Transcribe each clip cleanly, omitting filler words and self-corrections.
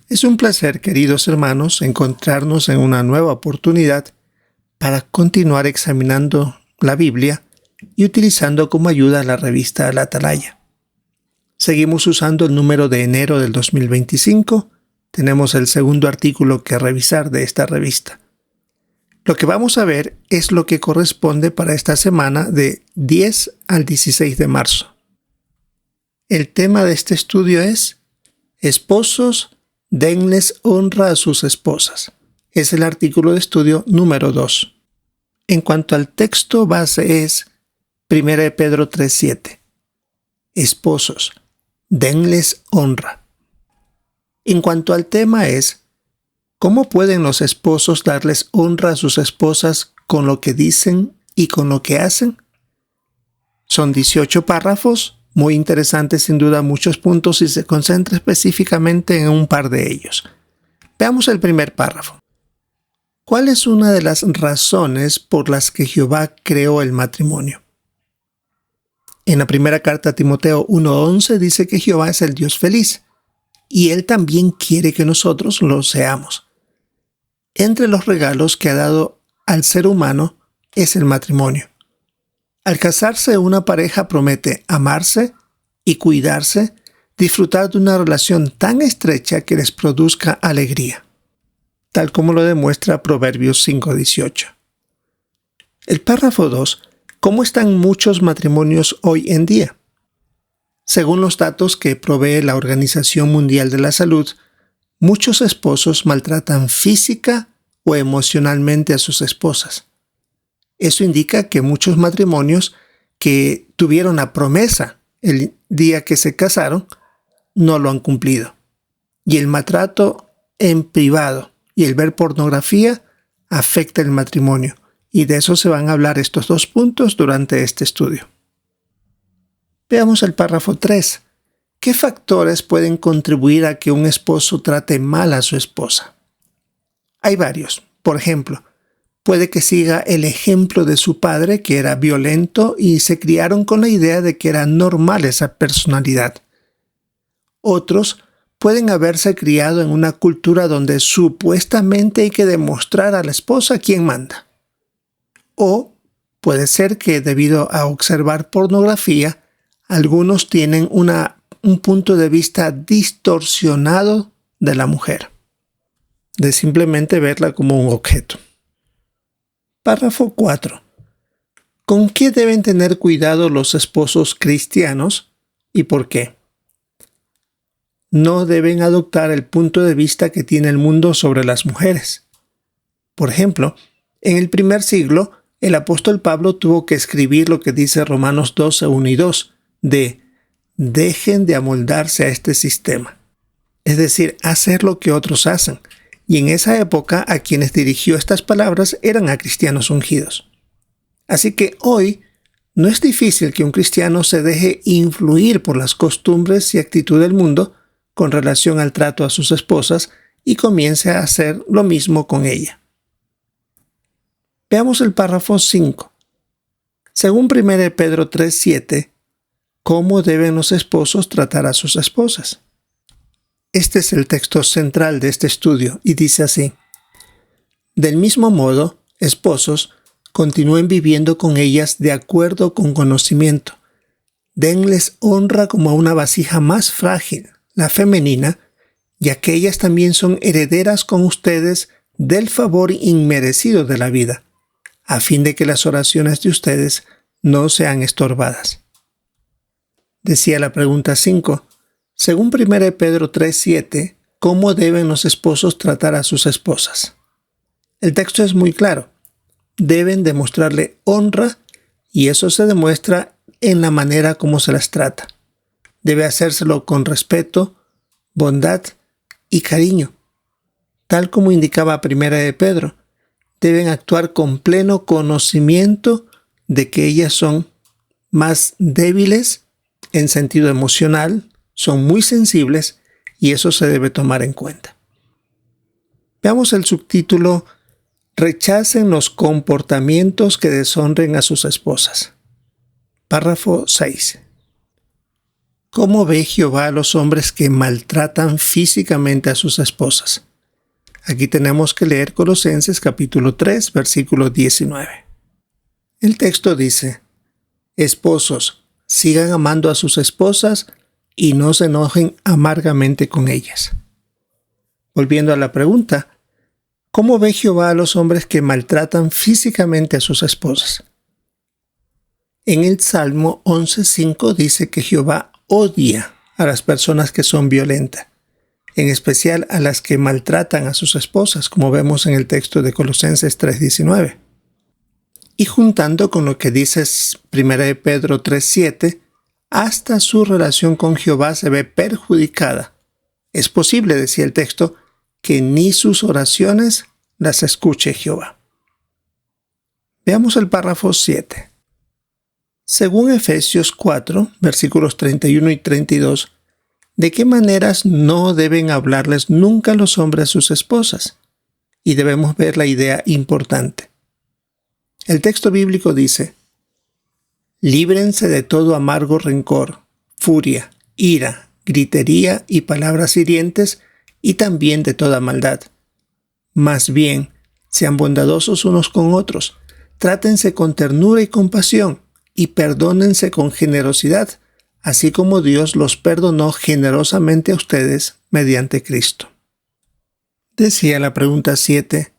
Es un placer, queridos hermanos, encontrarnos en una nueva oportunidad para continuar examinando la Biblia y utilizando como ayuda la revista La Atalaya. Seguimos usando el número de enero del 2025. Tenemos el segundo artículo que revisar de esta revista. Lo que vamos a ver es lo que corresponde para esta semana de 10 al 16 de marzo. El tema de este estudio es Esposos, denles honra a sus esposas. Es el artículo de estudio número 2. En cuanto al texto base es 1 Pedro 3:7. Esposos, denles honra. En cuanto al tema es, ¿cómo pueden los esposos darles honra a sus esposas con lo que dicen y con lo que hacen? Son 18 párrafos. Muy interesante, sin duda, muchos puntos y se concentra específicamente en un par de ellos. Veamos el primer párrafo. ¿Cuál es una de las razones por las que Jehová creó el matrimonio? En la primera carta a Timoteo 1:11 dice que Jehová es el Dios feliz y Él también quiere que nosotros lo seamos. Entre los regalos que ha dado al ser humano es el matrimonio. Al casarse, una pareja promete amarse y cuidarse, disfrutar de una relación tan estrecha que les produzca alegría, tal como lo demuestra Proverbios 5:18. El párrafo 2. ¿Cómo están muchos matrimonios hoy en día? Según los datos que provee la Organización Mundial de la Salud, muchos esposos maltratan física o emocionalmente a sus esposas. Eso indica que muchos matrimonios que tuvieron la promesa el día que se casaron no lo han cumplido. Y el maltrato en privado y el ver pornografía afecta el matrimonio. Y de eso se van a hablar estos dos puntos durante este estudio. Veamos el párrafo 3. ¿Qué factores pueden contribuir a que un esposo trate mal a su esposa? Hay varios. Por ejemplo, puede que siga el ejemplo de su padre, que era violento, y se criaron con la idea de que era normal esa personalidad. Otros pueden haberse criado en una cultura donde supuestamente hay que demostrar a la esposa quién manda. O puede ser que debido a observar pornografía, algunos tienen un punto de vista distorsionado de la mujer, de simplemente verla como un objeto. Párrafo 4. ¿Con qué deben tener cuidado los esposos cristianos y por qué? No deben adoptar el punto de vista que tiene el mundo sobre las mujeres. Por ejemplo, en el primer siglo, el apóstol Pablo tuvo que escribir lo que dice Romanos 12:1 y 2, de dejen de amoldarse a este sistema. Es decir, hacer lo que otros hacen. Y en esa época a quienes dirigió estas palabras eran a cristianos ungidos. Así que hoy no es difícil que un cristiano se deje influir por las costumbres y actitud del mundo con relación al trato a sus esposas y comience a hacer lo mismo con ella. Veamos el párrafo 5. Según 1 Pedro 3:7, ¿cómo deben los esposos tratar a sus esposas? Este es el texto central de este estudio y dice así: del mismo modo, esposos, continúen viviendo con ellas de acuerdo con conocimiento. Denles honra como a una vasija más frágil, la femenina, ya que ellas también son herederas con ustedes del favor inmerecido de la vida, a fin de que las oraciones de ustedes no sean estorbadas. Decía la pregunta 5. Según 1 Pedro 3:7, ¿cómo deben los esposos tratar a sus esposas? El texto es muy claro. Deben demostrarle honra y eso se demuestra en la manera como se las trata. Debe hacérselo con respeto, bondad y cariño. Tal como indicaba 1 Pedro, deben actuar con pleno conocimiento de que ellas son más débiles en sentido emocional, son muy sensibles y eso se debe tomar en cuenta. Veamos el subtítulo: Rechacen los comportamientos que deshonren a sus esposas. Párrafo 6. ¿Cómo ve Jehová a los hombres que maltratan físicamente a sus esposas? Aquí tenemos que leer Colosenses capítulo 3, versículo 19. El texto dice: Esposos, sigan amando a sus esposas y no se enojen amargamente con ellas. Volviendo a la pregunta, ¿cómo ve Jehová a los hombres que maltratan físicamente a sus esposas? En el Salmo 11:5 dice que Jehová odia a las personas que son violentas, en especial a las que maltratan a sus esposas, como vemos en el texto de Colosenses 3:19. Y juntando con lo que dice 1 de Pedro 3:7, hasta su relación con Jehová se ve perjudicada. Es posible, decía el texto, que ni sus oraciones las escuche Jehová. Veamos el párrafo 7. Según Efesios 4, versículos 31 y 32, ¿de qué maneras no deben hablarles nunca los hombres a sus esposas? Y debemos ver la idea importante. El texto bíblico dice: líbrense de todo amargo rencor, furia, ira, gritería y palabras hirientes, y también de toda maldad. Más bien, sean bondadosos unos con otros, trátense con ternura y compasión, y perdónense con generosidad, así como Dios los perdonó generosamente a ustedes mediante Cristo. Decía la pregunta 7,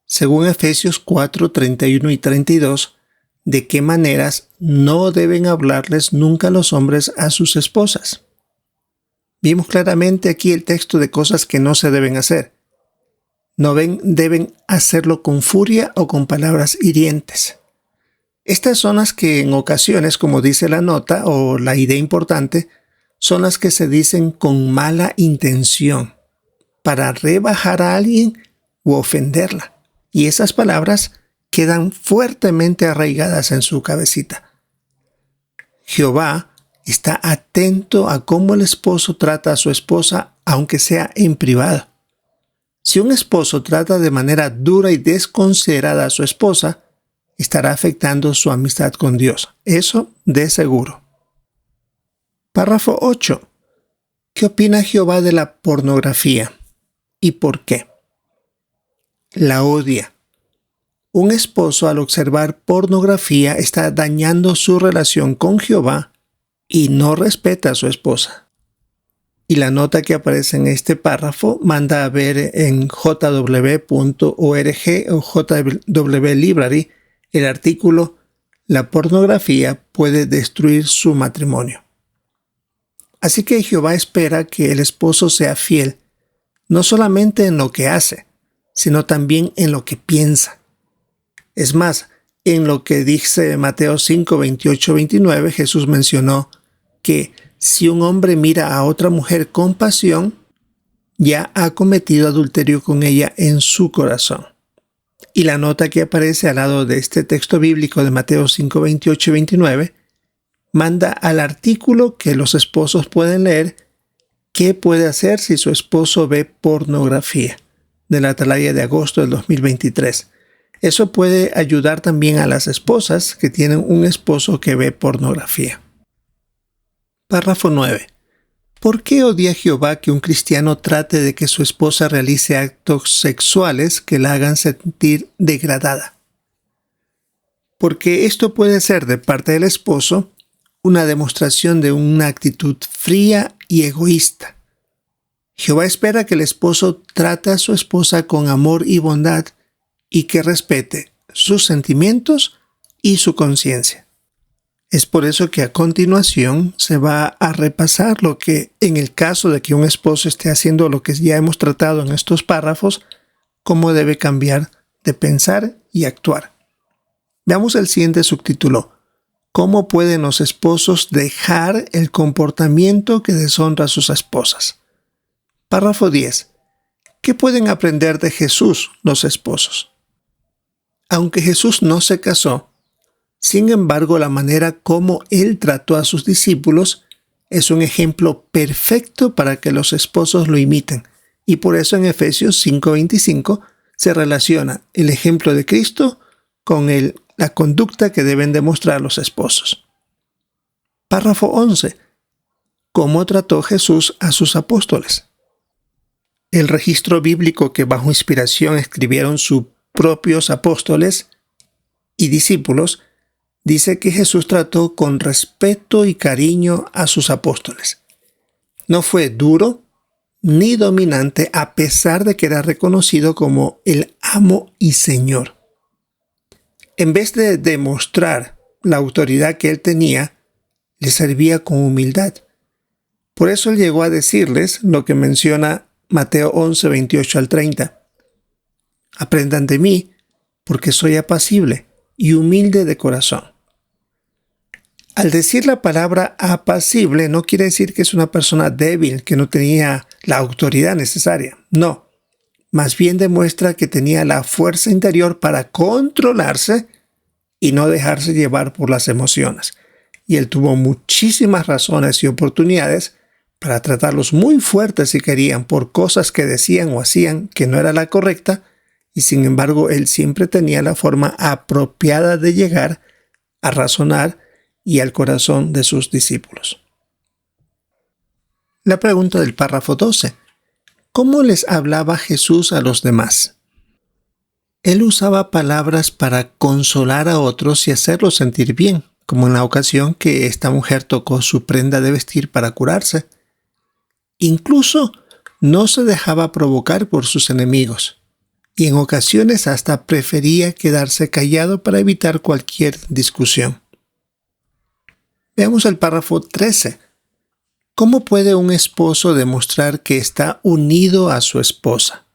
según Efesios 4, 31 y 32, ¿de qué maneras no deben hablarles nunca los hombres a sus esposas? Vimos claramente aquí el texto de cosas que no se deben hacer. No deben hacerlo con furia o con palabras hirientes. Estas son las que en ocasiones, como dice la nota o la idea importante, son las que se dicen con mala intención, para rebajar a alguien u ofenderla. Y esas palabras quedan fuertemente arraigadas en su cabecita. Jehová está atento a cómo el esposo trata a su esposa, aunque sea en privado. Si un esposo trata de manera dura y desconsiderada a su esposa, estará afectando su amistad con Dios. Eso de seguro. Párrafo 8. ¿Qué opina Jehová de la pornografía? ¿Y por qué? La odia. Un esposo al observar pornografía está dañando su relación con Jehová y no respeta a su esposa. Y la nota que aparece en este párrafo manda a ver en jw.org o JW Library el artículo «La pornografía puede destruir su matrimonio». Así que Jehová espera que el esposo sea fiel, no solamente en lo que hace, sino también en lo que piensa. Es más, en lo que dice Mateo 5, 28, 29, Jesús mencionó que si un hombre mira a otra mujer con pasión, ya ha cometido adulterio con ella en su corazón. Y la nota que aparece al lado de este texto bíblico de Mateo 5, 28 y 29 manda al artículo que los esposos pueden leer qué puede hacer si su esposo ve pornografía, de la Atalaya de agosto del 2023. Eso puede ayudar también a las esposas que tienen un esposo que ve pornografía. Párrafo 9. ¿Por qué odia Jehová que un cristiano trate de que su esposa realice actos sexuales que la hagan sentir degradada? Porque esto puede ser de parte del esposo una demostración de una actitud fría y egoísta. Jehová espera que el esposo trate a su esposa con amor y bondad y que respete sus sentimientos y su conciencia. Es por eso que a continuación se va a repasar lo que, en el caso de que un esposo esté haciendo lo que ya hemos tratado en estos párrafos, cómo debe cambiar de pensar y actuar. Veamos el siguiente subtítulo: ¿Cómo pueden los esposos dejar el comportamiento que deshonra a sus esposas? Párrafo 10. ¿Qué pueden aprender de Jesús los esposos? Aunque Jesús no se casó, sin embargo, la manera como Él trató a sus discípulos es un ejemplo perfecto para que los esposos lo imiten. Y por eso en Efesios 5:25 se relaciona el ejemplo de Cristo con la conducta que deben demostrar los esposos. Párrafo 11. cómo trató Jesús a sus apóstoles. El registro bíblico que bajo inspiración escribieron sus propios apóstoles y discípulos dice que Jesús trató con respeto y cariño a sus apóstoles. No fue duro ni dominante a pesar de que era reconocido como el amo y señor. En vez de demostrar la autoridad que él tenía, le servía con humildad. Por eso él llegó a decirles lo que menciona Mateo 11, 28 al 30. Aprendan de mí, porque soy apacible y humilde de corazón. Al decir la palabra apacible no quiere decir que es una persona débil, que no tenía la autoridad necesaria. No, más bien demuestra que tenía la fuerza interior para controlarse y no dejarse llevar por las emociones. Y él tuvo muchísimas razones y oportunidades para tratarlos muy fuertes si querían por cosas que decían o hacían que no era la correcta, y sin embargo él siempre tenía la forma apropiada de llegar a razonar y al corazón de sus discípulos. La pregunta del párrafo 12. ¿Cómo les hablaba Jesús a los demás? Él usaba palabras para consolar a otros y hacerlos sentir bien, como en la ocasión que esta mujer tocó su prenda de vestir para curarse. Incluso no se dejaba provocar por sus enemigos, y en ocasiones hasta prefería quedarse callado para evitar cualquier discusión. Veamos el párrafo 13. ¿Cómo puede un esposo demostrar que está unido a su esposa?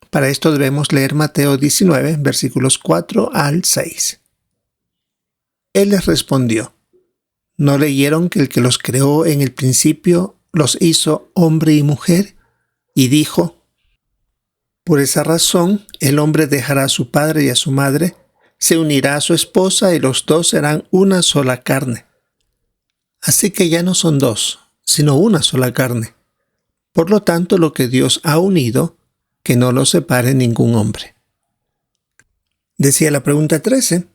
Para esto debemos leer Mateo 19, versículos 4 al 6. Él les respondió: ¿no leyeron que el que los creó en el principio los hizo hombre y mujer? Y dijo: por esa razón el hombre dejará a su padre y a su madre, se unirá a su esposa y los dos serán una sola carne. Así que ya no son dos, sino una sola carne. Por lo tanto, lo que Dios ha unido, que no lo separe ningún hombre. Decía la pregunta 13,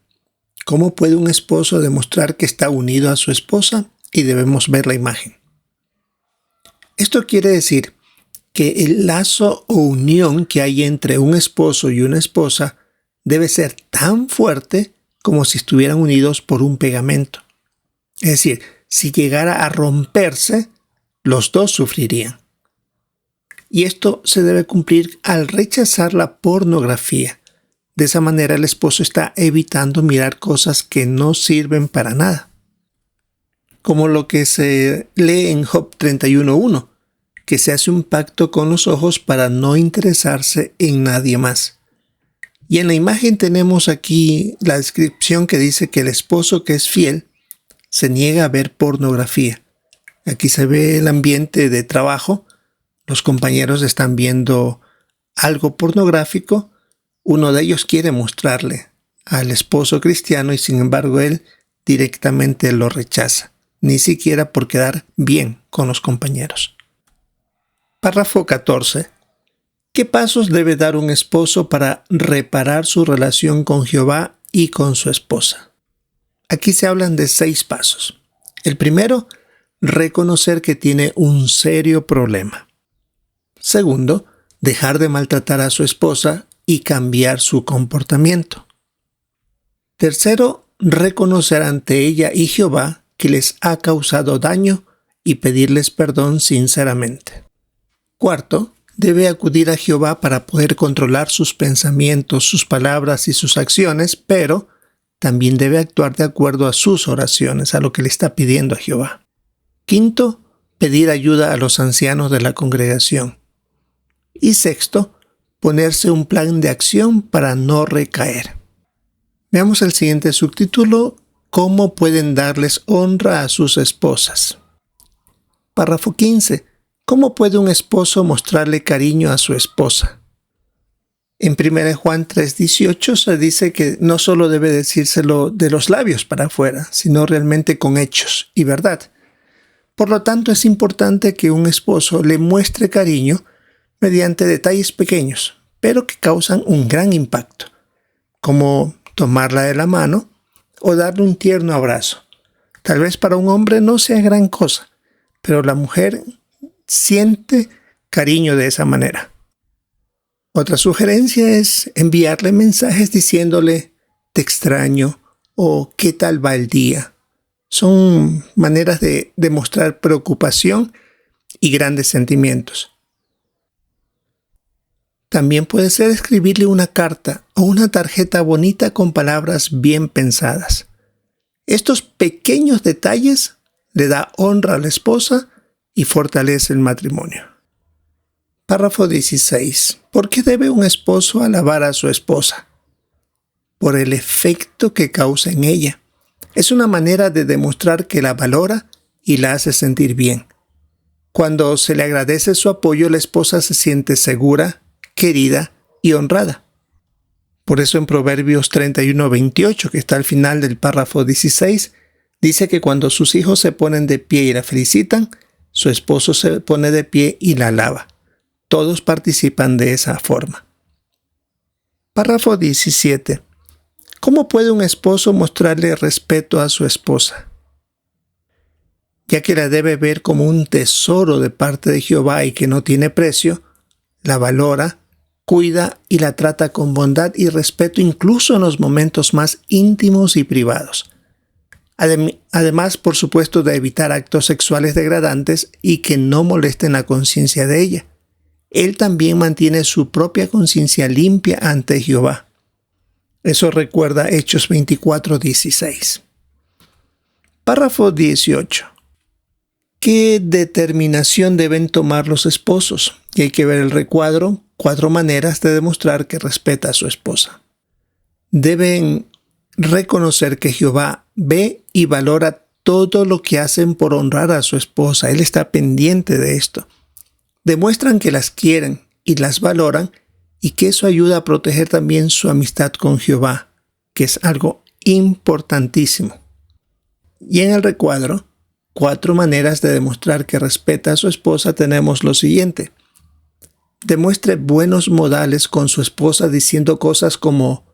¿cómo puede un esposo demostrar que está unido a su esposa? Y debemos ver la imagen. Esto quiere decir que el lazo o unión que hay entre un esposo y una esposa debe ser tan fuerte como si estuvieran unidos por un pegamento. Es decir, si llegara a romperse, los dos sufrirían. Y esto se debe cumplir al rechazar la pornografía. De esa manera el esposo está evitando mirar cosas que no sirven para nada. Como lo que se lee en Job 31:1, que se hace un pacto con los ojos para no interesarse en nadie más. Y en la imagen tenemos aquí la descripción que dice que el esposo que es fiel se niega a ver pornografía. Aquí se ve el ambiente de trabajo. Los compañeros están viendo algo pornográfico. Uno de ellos quiere mostrarle al esposo cristiano y sin embargo él directamente lo rechaza, ni siquiera por quedar bien con los compañeros. Párrafo 14. ¿Qué pasos debe dar un esposo para reparar su relación con Jehová y con su esposa? Aquí se hablan de 6 pasos. El primero, reconocer que tiene un serio problema. Segundo, dejar de maltratar a su esposa y cambiar su comportamiento. Tercero, reconocer ante ella y Jehová que les ha causado daño y pedirles perdón sinceramente. Cuarto, debe acudir a Jehová para poder controlar sus pensamientos, sus palabras y sus acciones, pero también debe actuar de acuerdo a sus oraciones, a lo que le está pidiendo a Jehová. Quinto, pedir ayuda a los ancianos de la congregación. Y sexto, ponerse un plan de acción para no recaer. Veamos el siguiente subtítulo: ¿cómo pueden darles honra a sus esposas? Párrafo 15. ¿Cómo puede un esposo mostrarle cariño a su esposa? En 1 Juan 3:18 se dice que no solo debe decírselo de los labios para afuera, sino realmente con hechos y verdad. Por lo tanto, es importante que un esposo le muestre cariño mediante detalles pequeños, pero que causan un gran impacto, como tomarla de la mano o darle un tierno abrazo. Tal vez para un hombre no sea gran cosa, pero la mujer siente cariño de esa manera. Otra sugerencia es enviarle mensajes diciéndole te extraño o qué tal va el día. Son maneras de demostrar preocupación y grandes sentimientos. También puede ser escribirle una carta o una tarjeta bonita con palabras bien pensadas. Estos pequeños detalles le da honra a la esposa y fortalece el matrimonio. Párrafo 16. ¿Por qué debe un esposo alabar a su esposa? Por el efecto que causa en ella. Es una manera de demostrar que la valora y la hace sentir bien. Cuando se le agradece su apoyo, la esposa se siente segura, querida y honrada. Por eso en Proverbios 31:28, que está al final del párrafo 16, dice que cuando sus hijos se ponen de pie y la felicitan, su esposo se pone de pie y la alaba. Todos participan de esa forma. Párrafo 17. ¿Cómo puede un esposo mostrarle respeto a su esposa? Ya que la debe ver como un tesoro de parte de Jehová y que no tiene precio, la valora, cuida y la trata con bondad y respeto incluso en los momentos más íntimos y privados. Además, por supuesto, de evitar actos sexuales degradantes y que no molesten la conciencia de ella. Él también mantiene su propia conciencia limpia ante Jehová. Eso recuerda Hechos 24:16. Párrafo 18. ¿Qué determinación deben tomar los esposos? Y hay que ver el recuadro, 4 maneras de demostrar que respeta a su esposa. Deben reconocer que Jehová ve y valora todo lo que hacen por honrar a su esposa. Él está pendiente de esto. Demuestran que las quieren y las valoran y que eso ayuda a proteger también su amistad con Jehová, que es algo importantísimo. Y en el recuadro, 4 maneras de demostrar que respeta a su esposa tenemos lo siguiente. Demuestre buenos modales con su esposa diciendo cosas como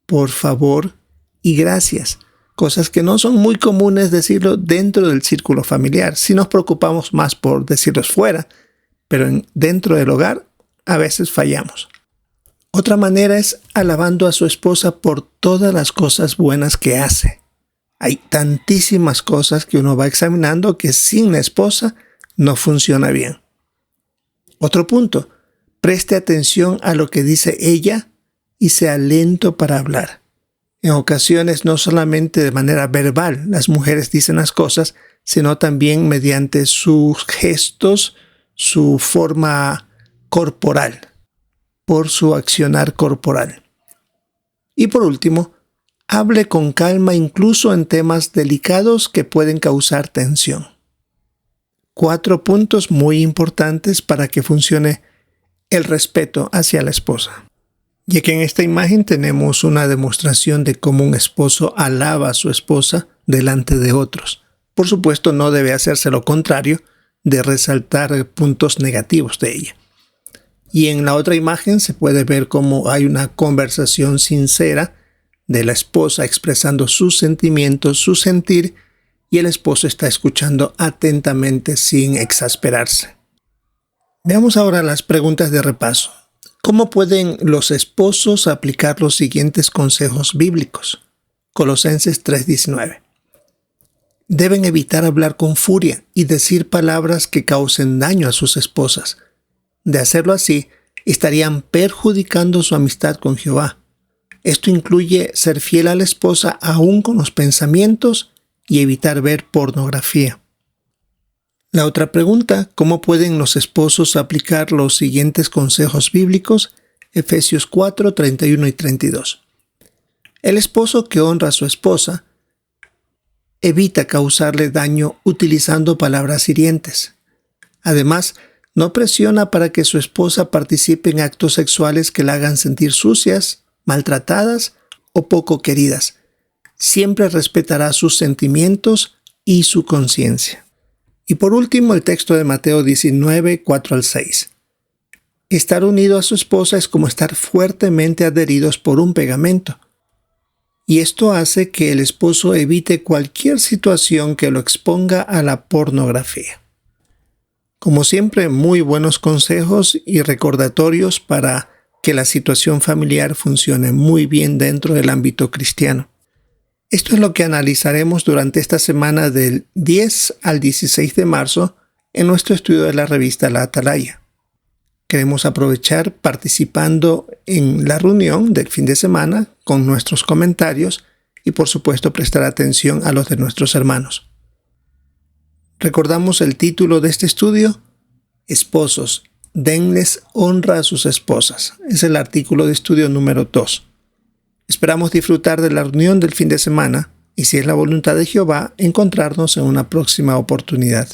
por favor y gracias, cosas que no son muy comunes decirlo dentro del círculo familiar. Si nos preocupamos más por decirlos fuera, pero dentro del hogar a veces fallamos. Otra manera es alabando a su esposa por todas las cosas buenas que hace. Hay tantísimas cosas que uno va examinando que sin la esposa no funciona bien. Otro punto, preste atención a lo que dice ella y sea lento para hablar. En ocasiones no solamente de manera verbal las mujeres dicen las cosas, sino también mediante sus gestos, su forma corporal, por su accionar corporal. Y por último, hable con calma incluso en temas delicados que pueden causar tensión. 4 puntos muy importantes para que funcione el respeto hacia la esposa. Ya que en esta imagen tenemos una demostración de cómo un esposo alaba a su esposa delante de otros. Por supuesto, no debe hacerse lo contrario de resaltar puntos negativos de ella. Y en la otra imagen se puede ver cómo hay una conversación sincera de la esposa expresando sus sentimientos, su sentir, y el esposo está escuchando atentamente sin exasperarse. Veamos ahora las preguntas de repaso. ¿Cómo pueden los esposos aplicar los siguientes consejos bíblicos? Colosenses 3:19. Deben evitar hablar con furia y decir palabras que causen daño a sus esposas. De hacerlo así, estarían perjudicando su amistad con Jehová. Esto incluye ser fiel a la esposa aún con los pensamientos y evitar ver pornografía. La otra pregunta, ¿cómo pueden los esposos aplicar los siguientes consejos bíblicos? Efesios 4, 31 y 32. El esposo que honra a su esposa evita causarle daño utilizando palabras hirientes. Además, no presiona para que su esposa participe en actos sexuales que la hagan sentir sucias, maltratadas o poco queridas. Siempre respetará sus sentimientos y su conciencia. Y por último, el texto de Mateo 19, 4 al 6. Estar unido a su esposa es como estar fuertemente adheridos por un pegamento. Y esto hace que el esposo evite cualquier situación que lo exponga a la pornografía. Como siempre, muy buenos consejos y recordatorios para que la situación familiar funcione muy bien dentro del ámbito cristiano. Esto es lo que analizaremos durante esta semana del 10 al 16 de marzo en nuestro estudio de la revista La Atalaya. Queremos aprovechar participando en la reunión del fin de semana con nuestros comentarios y por supuesto prestar atención a los de nuestros hermanos. Recordamos el título de este estudio: Esposos, denles honra a sus esposas. Es el artículo de estudio número 2. Esperamos disfrutar de la reunión del fin de semana y, si es la voluntad de Jehová, encontrarnos en una próxima oportunidad.